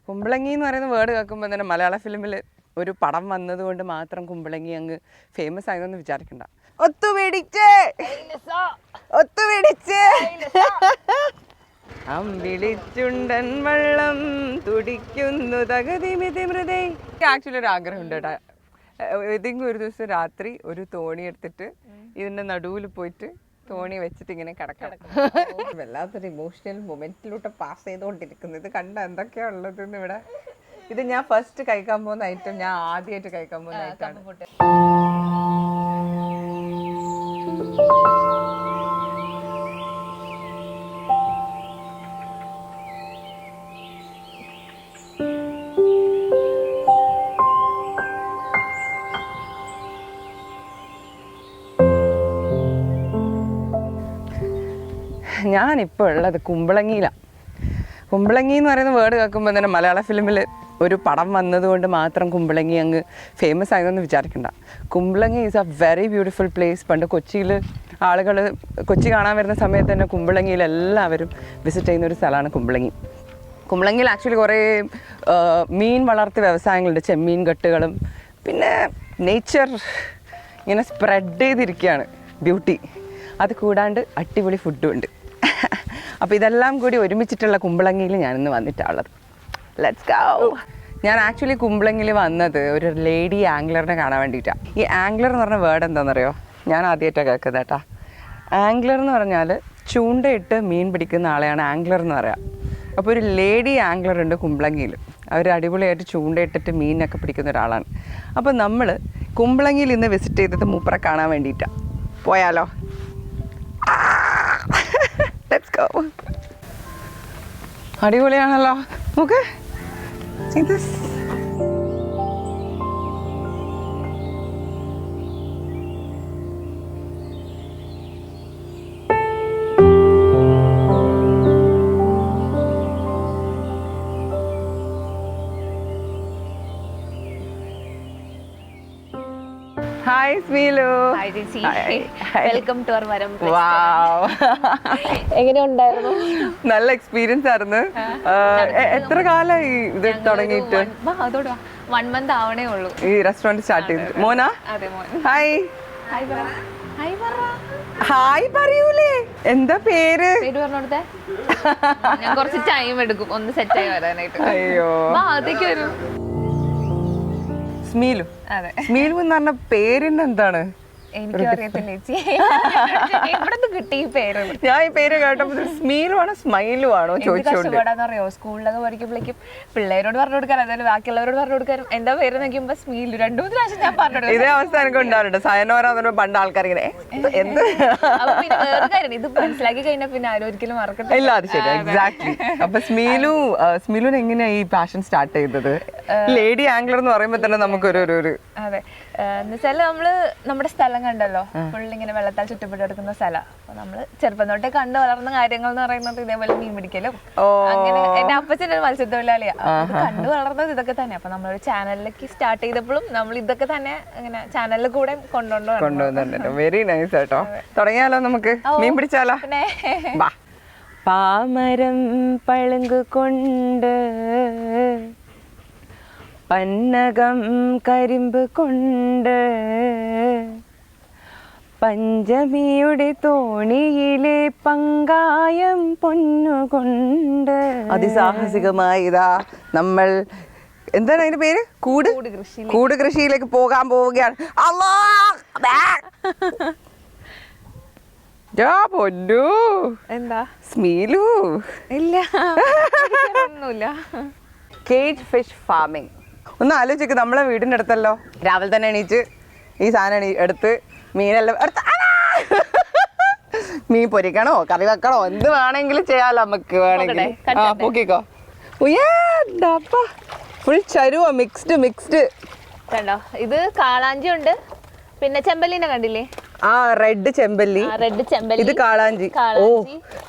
കുമ്പളങ്ങി എന്ന് പറയുന്ന വേർഡ് കേൾക്കുമ്പോൾ തന്നെ മലയാള ഫിലിമിൽ ഒരു പടം വന്നതുകൊണ്ട് മാത്രം കുമ്പളങ്ങി അങ്ങ് ഫേമസ് ആയതെന്ന് വിചാരിക്കണ്ട. അമ്പിളിച്ചുണ്ടൻ വെള്ളം തുടിക്കുന്നു തകതിമിതി മൃദേ. ആക്ച്വലി ഒരു ആഗ്രഹമുണ്ട് കേട്ടോ, ഏതെങ്കിലും ഒരു ദിവസം രാത്രി ഒരു തോണി എടുത്തിട്ട് ഇതിൻ്റെ നടുവിൽ പോയിട്ട് തോണി വെച്ചിട്ട് ഇങ്ങനെ കിടക്കണം. വല്ലാത്തൊരു ഇമോഷണൽ മൊമെന്റിലൂടെ പാസ് ചെയ്തുകൊണ്ടിരിക്കുന്നു. ഇത് കണ്ട എന്തൊക്കെയാ ഉള്ളതെന്ന് ഇവിടെ. ഇത് ഞാൻ ഫസ്റ്റ് കഴിക്കാൻ പോകുന്ന ഐറ്റം, ഞാൻ ആദ്യമായിട്ട് കഴിക്കാൻ പോകുന്ന ഐറ്റമാണ്. ഞാനിപ്പോൾ ഉള്ളത് കുമ്പളങ്ങിയിലാണ്. കുമ്പളങ്ങി എന്ന് പറയുന്ന വേർഡ് കേൾക്കുമ്പോൾ തന്നെ മലയാള ഫിലിമിൽ ഒരു പടം വന്നതുകൊണ്ട് മാത്രം കുമ്പളങ്ങി അങ്ങ് ഫേമസ് ആയതെന്ന് വിചാരിക്കണ്ട. Kumbalangi is A very beautiful place. പണ്ട് കൊച്ചിയിൽ ആളുകൾ കൊച്ചി കാണാൻ വരുന്ന സമയത്ത് തന്നെ കുമ്പളങ്ങിയിൽ എല്ലാവരും വിസിറ്റ് ചെയ്യുന്ന ഒരു സ്ഥലമാണ് കുമ്പളങ്ങി. കുമ്പളങ്ങിയിൽ ആക്ച്വലി കുറേ മീൻ വളർത്തി വ്യവസായങ്ങളുണ്ട്, ചെമ്മീൻ കെട്ടുകളും, പിന്നെ നേച്ചർ ഇങ്ങനെ സ്പ്രെഡ് ചെയ്തിരിക്കുകയാണ്, ബ്യൂട്ടി. അത് കൂടാണ്ട് അടിപൊളി ഫുഡും ഉണ്ട്. അപ്പോൾ ഇതെല്ലാം കൂടി ഒരുമിച്ചിട്ടുള്ള കുമ്പളങ്ങിയിൽ ഞാനിന്ന് വന്നിട്ടുള്ളത്. Let's go. ഞാൻ ആക്ച്വലി കുമ്പളങ്ങിയിൽ വന്നത് ഒരു ലേഡി ആംഗ്ലറിനെ കാണാൻ വേണ്ടിയിട്ടാണ്. ഈ ആംഗ്ലർ എന്ന് പറഞ്ഞ വേർഡ് എന്താണെന്നറിയോ? ഞാൻ ആദ്യമായിട്ടാണ് കേൾക്കുന്നത് കേട്ടോ. ആംഗ്ലർ എന്ന് പറഞ്ഞാൽ ചൂണ്ടയിട്ട് മീൻ പിടിക്കുന്ന ആളെയാണ് ആംഗ്ലർ എന്ന് പറയാം. അപ്പോൾ ഒരു ലേഡി ആംഗ്ലർ ഉണ്ട് കുമ്പളങ്ങിയിൽ. അവർ അടിപൊളിയായിട്ട് ചൂണ്ടയിട്ടിട്ട് മീനൊക്കെ പിടിക്കുന്ന ഒരാളാണ്. അപ്പോൾ നമ്മൾ കുമ്പളങ്ങിയിൽ ഇന്ന് വിസിറ്റ് ചെയ്തത് മൂപ്പറെ കാണാൻ വേണ്ടിയിട്ടാണ്. പോയാലോ? Let's go. അടിപൊളിയാണല്ലോ. നോക്ക്, see this. Hi Smilu. Hi Desi. Welcome to our Varam. Wow. എങ്ങനെ ഉണ്ടായിരുന്നു? നല്ല എക്സ്പീരിയൻസ് ആയിരുന്നു. എത്ര കാലമായി ഇത് തുടങ്ങിയിട്ട്? 1 month ആവണേ ഉള്ളൂ ഈ റെസ്റ്റോറന്റ് സ്റ്റാർട്ട് ചെയ്തിട്ട്. മോനാ? അതെ, മോൻ. ഹായ്. ഹായ് പറ. ഹായ് പറ. ഹായ് പറയൂലേ? എന്താ പേര്? പേര് പറഞ്ഞോടുത്തേ. ഞാൻ കുറച്ച് ടൈം എടുക്കും ഒന്ന് സെറ്റ് ആയി വരാനായിട്ട്. അയ്യോ. അതേക്ക് വരും. സ്മീലു. അതെ. സ്മീലു എന്ന് പറഞ്ഞ പേരിന് എന്താണ്? എനിക്കും അറിയത്തില്ല ചേച്ചി, എവിടെ കിട്ടി ഈ പേര്? ഞാൻ ഈ പേര് കേട്ടപ്പോൾ സ്മീലു ആണോ സ്മൈലു ആണോ ചോദിച്ചോണ്ട്. അറിയോ, സ്കൂളിലൊക്കെ പഠിക്കുമ്പോഴേക്കും പിള്ളേരോട് പറഞ്ഞു കൊടുക്കാൻ, അതായത് ബാക്കിയുള്ളവരോട് പറഞ്ഞു കൊടുക്കാനും എന്താ പേര് നോക്കിയുമ്പോ സ്മീലു 2-3 പ്രാവശ്യം ഞാൻ പറഞ്ഞു. ഇതേ അവസ്ഥ എനിക്ക് ഉണ്ടാവുന്നുണ്ട്. സയനോര പണ്ട് ആൾക്കാർ ഇങ്ങനെ എന്ത്. പിന്നെ വേറെ കാര്യം, ഇത് മനസ്സിലാക്കി കഴിഞ്ഞാൽ പിന്നെ ആരും ഒരിക്കലും മറക്കത്തില്ല. ഇല്ല, അത് ശരി, എക്സാക്ട്ലി. അപ്പൊ സ്മീലുവിന് എങ്ങനെയാ ഈ പാഷൻ സ്റ്റാർട്ട് ചെയ്തത്? ലേഡി ആംഗ്ലർ എന്ന് പറയുമ്പോ തന്നെ നമുക്കൊരു അതെ, എന്നുവെച്ചാല് നമ്മള് നമ്മുടെ സ്ഥലം കണ്ടല്ലോ, ഫുള്ളിങ്ങനെ വെള്ളത്താൽ ചുറ്റപ്പെട്ട് കിടക്കുന്ന സ്ഥലം. അപ്പൊ നമ്മള് ചെറുപ്പം തൊട്ടേ കണ്ടു വളർന്ന കാര്യങ്ങൾ എന്ന് പറയുന്നത് ഇതേപോലെ മീൻ പിടിക്കലും, അങ്ങനെ എന്റെ അപ്പച്ചൻ ഒരു മത്സ്യത്തൊഴിലാളിയാ, കണ്ടു വളർന്നത് ഇതൊക്കെ തന്നെ. അപ്പൊ നമ്മളൊരു ചാനലിലേക്ക് സ്റ്റാർട്ട് ചെയ്തപ്പോഴും നമ്മൾ ഇതൊക്കെ തന്നെ ഇങ്ങനെ ചാനലിൽ കൂടെ കൊണ്ടുവന്നു. വെരി നൈസ് കേട്ടോ. തുടങ്ങിയാലോ? നമുക്ക് മീൻ പിടിച്ചാലോ? പാമരം പളുങ്ക് കൊണ്ട് പന്നകം കരിമ്പ് കൊണ്ട് പഞ്ചമിയുടെ തോണിയിലെ പങ്കായം പൊന്നുകൊണ്ട്. അതിസാഹസികമായി ഇതാ നമ്മൾ, എന്താണ് അതിന്റെ പേര്? കൂട് കൃഷിയിലേക്ക് പോകാൻ പോവുകയാണ്. പൊന്നു. എന്താ സ്മീലു? ഇല്ല, ഒന്നുമില്ല. Cage fish farming. ഒന്ന് ആലോചിക്ക്, നമ്മളെ വീടിൻ്റെ അടുത്തല്ലോ. രാവിലെ തന്നെ എണീച്ച് ഈ സാധനം എടുത്ത് മീനെല്ലാം എടുത്ത് മീൻ പൊരിക്കണോ കറി വെക്കണോ എന്ത് വേണമെങ്കിലും ചെയ്യാലോ നമുക്ക്. വേണമെങ്കിൽ പൊക്കിക്കോ. ഫുൾ ചരുവോ, മിക്സ്ഡ് കണ്ടോ. ഇത് കാളാഞ്ചി ഉണ്ട്, പിന്നെ ചെമ്പല്ലിനെ കണ്ടില്ലേ? ആ റെഡ് ചെമ്പല്ലി. ഇത് കാളാഞ്ചി. ഓ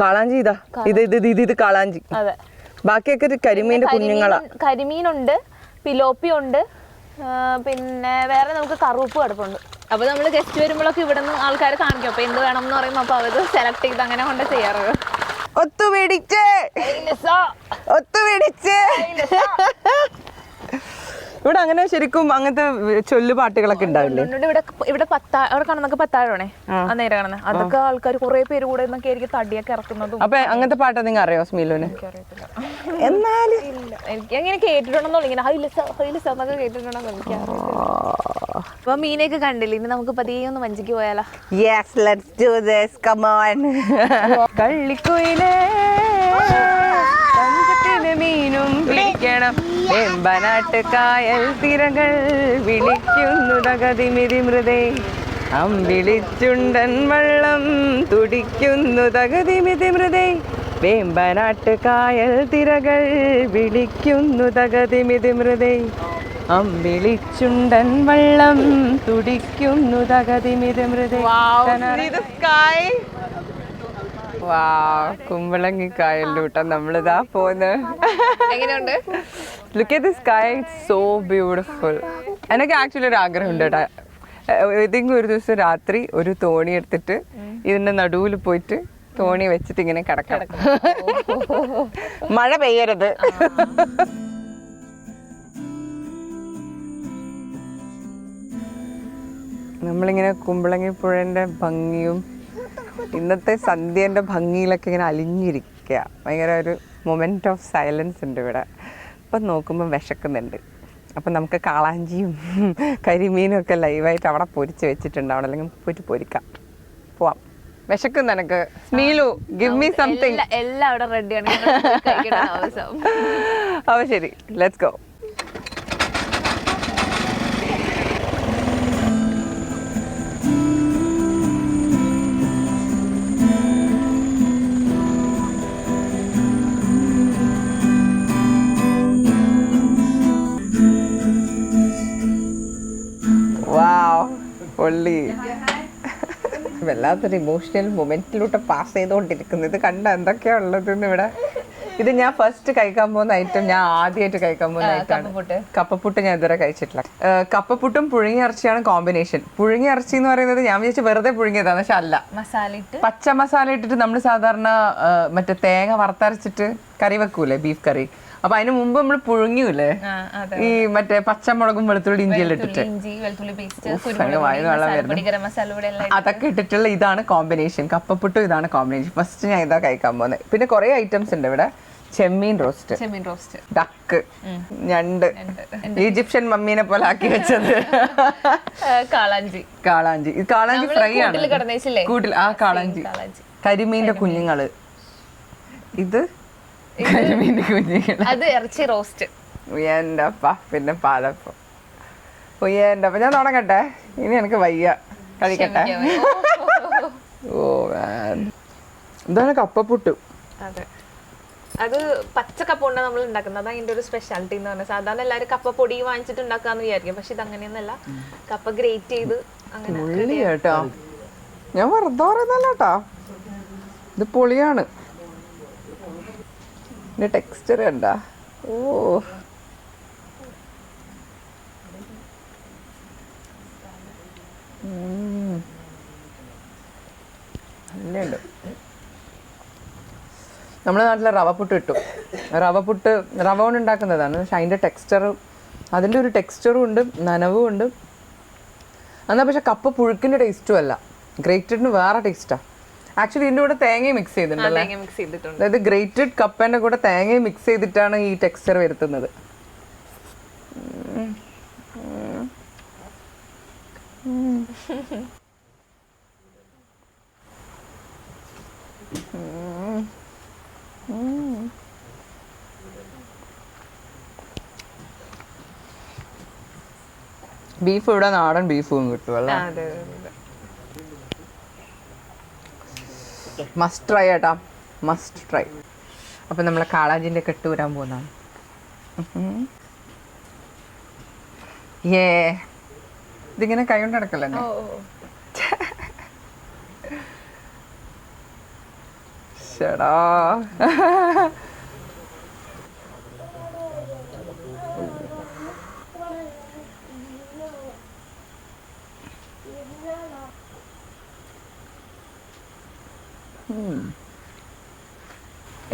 കാളാഞ്ചി ഇതാ, ഇത് കാളാഞ്ചി. അതെ, ബാക്കിയൊക്കെ കരിമീൻ്റെ കുഞ്ഞുങ്ങളാ. കരിമീനുണ്ട്, പിലോപ്പി ഉണ്ട്, പിന്നെ വേറെ നമുക്ക് കറുപ്പ് കിടപ്പുണ്ട്. അപ്പൊ നമ്മള് ഗസ്റ്റ് വരുമ്പോഴൊക്കെ ഇവിടെ നിന്ന് ആൾക്കാർ കാണിക്കും, അപ്പൊ എന്ത് വേണം എന്ന് പറയുമ്പോൾ അപ്പൊ അവര് സെലക്ട് ചെയ്ത് അങ്ങനെ കൊണ്ട് ചെയ്യാറുള്ളത്. ഒത്തുപിടിച്ച് ഒത്തുപിടിച്ച്. ഇവിടെ അങ്ങനെ ശരിക്കും അങ്ങനത്തെ ചൊല്ലുപാട്ടുകളൊക്കെ ഉണ്ടാവില്ലേ? ഇവിടെ അവിടെ കാണുന്നൊക്കെ പത്താഴമാണേ, നേരെ കാണുന്നത്. അതൊക്കെ ആൾക്കാർ കുറെ പേര് കൂടെ എന്നൊക്കെ ആയിരിക്കും തടിയൊക്കെ ഇറക്കുന്നതും. അപ്പൊ അങ്ങനത്തെ പാട്ട് നിങ്ങൾ അറിയോ സ്മീലുന്? എന്നാലും എനിക്ക് അങ്ങനെ കേട്ടിട്ടുണ്ടെന്നുള്ളൂ, ഇങ്ങനെ ഹൈലിസ എന്നൊക്കെ കേട്ടിട്ടുണ്ടെന്ന് എനിക്ക്. അപ്പൊ മീനൊക്കെ കണ്ടില്ലേ, ഇനി നമുക്ക് പതിയെ ഒന്ന് വഞ്ചിക്ക് പോയാലോ? Yes, let's do this. Come on. കള്ളിക്കുയിലേ പഞ്ചത്തിന് മീനും പിടിക്കണം, വെമ്പനാട്ട് കായൽ തിരകൾ വിളിക്കുന്നു തകതിമിതി മൃദേ, അമ്പിളിച്ചുണ്ടൻ വള്ളം തുടിക്കുന്നു തകതിമിതി മൃദേ, വേമ്പനാട്ട് കായൽ തിരകൾ വിളിക്കുന്നു തകതിമിതി മൃദേ, അമ്പിളിച്ചുണ്ടൻ വള്ളം തുടിക്കുന്നു തകതിമിതി മൃദേ. കുമ്പളങ്ങി കായലിലൂട്ട നമ്മളിതാ പോന്ന്. എങ്ങനെയുണ്ട്? Look at the sky, it's so beautiful. എനിക്ക് ആക്ച്വലി ഒരു ആഗ്രഹമുണ്ട് കേട്ടോ, ഏതെങ്കിലും ഒരു ദിവസം രാത്രി ഒരു തോണി എടുത്തിട്ട് ഇതിന്റെ നടുവിൽ പോയിട്ട് തോണി വെച്ചിട്ട് ഇങ്ങനെ കിടക്കണം. മഴ പെയ്യരുത്. നമ്മളിങ്ങനെ കുമ്പളങ്ങി പുഴൻ്റെ ഭംഗിയും ഇന്നത്തെ സന്ധ്യേൻ്റെ ഭംഗിയിലൊക്കെ ഇങ്ങനെ അലിഞ്ഞിരിക്കുക. ഭയങ്കര ഒരു മൊമെൻ്റ് ഓഫ് സൈലൻസ് ഉണ്ട് ഇവിടെ. അപ്പം നോക്കുമ്പോൾ വിശക്കുന്നുണ്ട്. അപ്പം നമുക്ക് കാളാഞ്ചിയും കരിമീനും ഒക്കെ ലൈവായിട്ട് അവിടെ പൊരിച്ച് വെച്ചിട്ടുണ്ട്. അവിടെ അല്ലെങ്കിൽ പോയിട്ട് പൊരിക്കാം. പോവാം. വിശക്കും നിനക്ക്. സ്മീലു, ഗിവ് മീ സംതിങ്. എല്ലാം അവിടെ റെഡിയാണ്. അപ്പോൾ ശരി, ലെറ്റ്സ് ഗോ. പൊള്ളി. വല്ലാത്തൊരു ഇമോഷണൽ മൊമെന്റിലൂടെ പാസ് ചെയ്തുകൊണ്ടിരിക്കുന്നു. ഇത് കണ്ട എന്തൊക്കെയാ ഉള്ളതെന്ന് ഇവിടെ. ഇത് ഞാൻ ഫസ്റ്റ് കഴിക്കാൻ പോകുന്ന ഐറ്റം, ഞാൻ ആദ്യമായിട്ട് കഴിക്കാൻ പോകുന്ന ഐറ്റമാണ് കപ്പപ്പുട്ട്. ഞാൻ ഇതുവരെ കഴിച്ചിട്ടില്ല. കപ്പപ്പുട്ടും പുഴുങ്ങിയ ഇറച്ചിയാണ് കോമ്പിനേഷൻ. പുഴുങ്ങിയ ഇറച്ചി എന്ന് പറയുന്നത് ഞാൻ വിചാരിച്ചു വെറുതെ പുഴുങ്ങിയതാണ്, പക്ഷെ അല്ല. പച്ച മസാല ഇട്ടിട്ട് നമ്മൾ സാധാരണ മറ്റേ തേങ്ങ വറുത്തരച്ചിട്ട് കറി വെക്കൂലേ, ബീഫ് കറി. അപ്പൊ അതിന് മുമ്പ് നമ്മൾ പുഴുങ്ങിയൂലേ ഈ മറ്റേ പച്ചമുളകും വെളുത്തുള്ളി ഇഞ്ചിയെല്ലാം ഇട്ടിട്ട്, അതൊക്കെ ഇട്ടിട്ടുള്ള ഇതാണ് കോമ്പിനേഷൻ. കപ്പപ്പുട്ടും ഇതാണ് കോമ്പിനേഷൻ. ഫസ്റ്റ് ഞാൻ ഇതാ കഴിക്കാൻ പോകുന്നത്. പിന്നെ കുറെ ഐറ്റംസ് ഉണ്ട് ഇവിടെ. ചെമ്മീൻ റോസ്റ്റ്, ഡക്ക്, ഞണ്ട്, ഈജിപ്ഷ്യൻ മമ്മീനെ പോലെ ആക്കി വെച്ചത്, കാളാഞ്ചി. ഇത് കാളാഞ്ചി ഫ്രൈ ആണ് കൂട്ടിൽ. ആ കാളാഞ്ചി, കരിമീന്റെ കുഞ്ഞുങ്ങള്, ഇത് കരിമീന്റെ കുഞ്ഞുങ്ങൾ, അത് ഇറച്ചി റോസ്റ്റ്. ഉയ്യന്റെ അപ്പ, പിന്നെ പാലപ്പം. ഉയ്യന്റെ അപ്പ. ഞാൻ തുടങ്ങട്ടെ, ഇനി എനിക്ക് വയ്യ, കഴിക്കട്ടെ. ഓ ഇതാണ് കപ്പപ്പുട്ട്. അതെ, അത് പച്ചക്കപ്പ കൊണ്ടാണ് നമ്മൾ ഉണ്ടാക്കുന്നത്. അതാണ് അതിന്റെ ഒരു സ്പെഷ്യാലിറ്റി എന്ന് പറഞ്ഞാൽ. സാധാരണ എല്ലാവരും കപ്പ പൊടി വാങ്ങിച്ചിട്ട് ഉണ്ടാക്കാന്ന് വിചാരിക്കും, പക്ഷെ ഇത് അങ്ങനെയൊന്നല്ല. കപ്പ ഗ്രേറ്റ് ചെയ്ത് അങ്ങനെ കേട്ടോ. ഞാൻ വെറുതെ പറയുന്നല്ല കേട്ടോ, ഇത് പൊളിയാണ്. ഇതിന്റെ ടെക്സ്ചർ കണ്ടാ? ഓ നല്ലുണ്ട്. നമ്മുടെ നാട്ടിലെ റവപ്പുട്ട് കിട്ടും. റവപ്പുട്ട് റവ കൊണ്ട് ഉണ്ടാക്കുന്നതാണ്, പക്ഷെ അതിൻ്റെ ടെക്സ്ചറും അതിൻ്റെ ഒരു ടെക്സ്ചറും ഉണ്ട്, നനവും ഉണ്ട്. എന്നാൽ പക്ഷെ കപ്പ പുഴുക്കിൻ്റെ ടേസ്റ്റും അല്ല, ഗ്രേറ്റഡിന് വേറെ ടേസ്റ്റാണ്. ആക്ച്വലി ഇതിൻ്റെ കൂടെ തേങ്ങയും മിക്സ് ചെയ്തിട്ടുണ്ടല്ലേ? അതായത് ഗ്രേറ്റഡ് കപ്പേൻ്റെ കൂടെ തേങ്ങയും മിക്സ് ചെയ്തിട്ടാണ് ഈ ടെക്സ്ചർ വരുത്തുന്നത്. ബീഫ് ഇവിടെ നാടൻ ബീഫും കിട്ടുമല്ലോ. മസ്റ്റ് ട്രൈ ഏട്ടാ, മസ്റ്റ് ട്രൈ. അപ്പം നമ്മളെ കാളാഞ്ചിൻ്റെ കെട്ട് വരാൻ പോകുന്നതാണ്. ഇതിങ്ങനെ കൈ കൊണ്ട് നടക്കല്ലേ? ചേടാ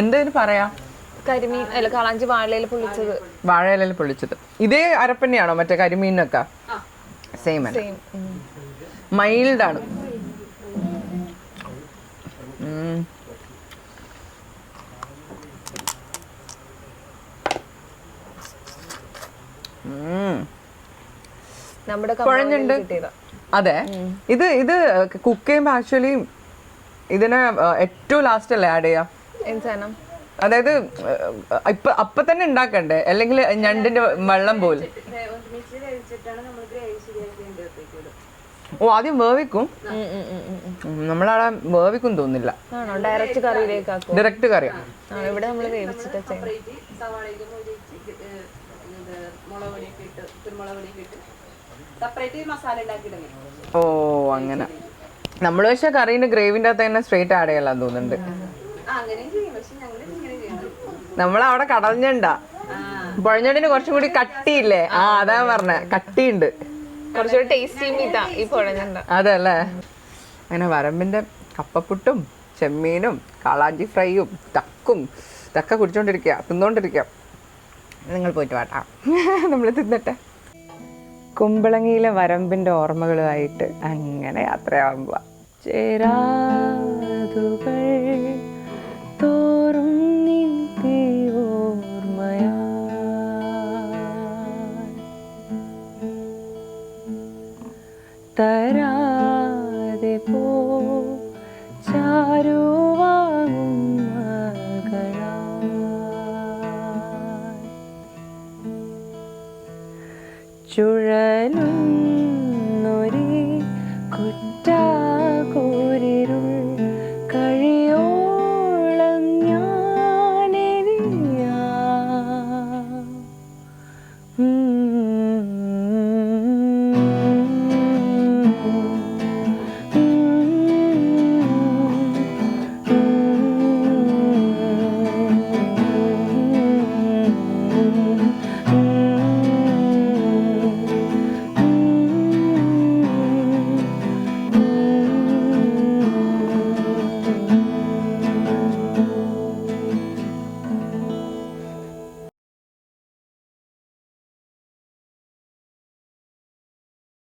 എന്തേലും പറയാ? കരിമീൻ അല്ല, കാളാഞ്ചി വാഴയില പൊള്ളിച്ചത്. വാഴയില പൊള്ളിച്ചത്. ഇതേ അരപ്പന്നെയാണോ മറ്റേ കരിമീനൊക്കെ? സെയിം അല്ല, മൈൽഡാണ്. നമ്മുടെ കുഴഞ്ഞുണ്ട്. അതെ, ഇത് കുക്ക് ചെയ്യുമ്പോൾ ആക്ച്വലി ഇതിനെ ഏറ്റവും ലാസ്റ്റ് അല്ലേ ആഡ് ചെയ്യാം? അതായത് അപ്പൊ തന്നെ ഉണ്ടാക്കണ്ടേ, അല്ലെങ്കിൽ ഞണ്ടിന്റെ വെള്ളം പോലെ? ഓ, ആദ്യം വേവിക്കും. നമ്മളവിടെ വേവിക്കും തോന്നില്ല, ഡയറക്റ്റ് കറി. ഇവിടെ നമ്മൾ വേവിച്ചിട്ട് ഓ അങ്ങനെ. നമ്മൾ പക്ഷെ കറീന്റെ ഗ്രേവിന്റെ അകത്ത് തന്നെ സ്ട്രേറ്റ് ആഡ് ചെയ്യലാന്ന് തോന്നുന്നുണ്ട്. നമ്മളവിടെ കടൽഞ്ഞണ്ടാ, പുഴഞ്ഞണ്ടിന് കുറച്ചും കൂടി കട്ടിയില്ലേ? ആ, അതാ പറഞ്ഞ, കട്ടിയുണ്ട്, കുറച്ചുകൂടി ടേസ്റ്റി. അതല്ലേ. അങ്ങനെ വരമ്പിന്റെ കപ്പപ്പുട്ടും ചെമ്മീനും കാളാഞ്ചി ഫ്രൈയും ഇതൊക്കെ കുടിച്ചോണ്ടിരിക്കുക, തിന്നോണ്ടിരിക്കുക. നിങ്ങൾ പോയിട്ട് വാട്ടാ, നമ്മൾ തിന്നട്ടെ. കുമ്പളങ്ങിയിലെ വരമ്പിന്റെ ഓർമ്മകളുമായിട്ട് അങ്ങനെ യാത്രയാവുക. ചേരാതുകൾ തോറും ഓർമ്മയാ തരാതെ പോ ചാരുവാങ്ങും മകളാ ചുഴലും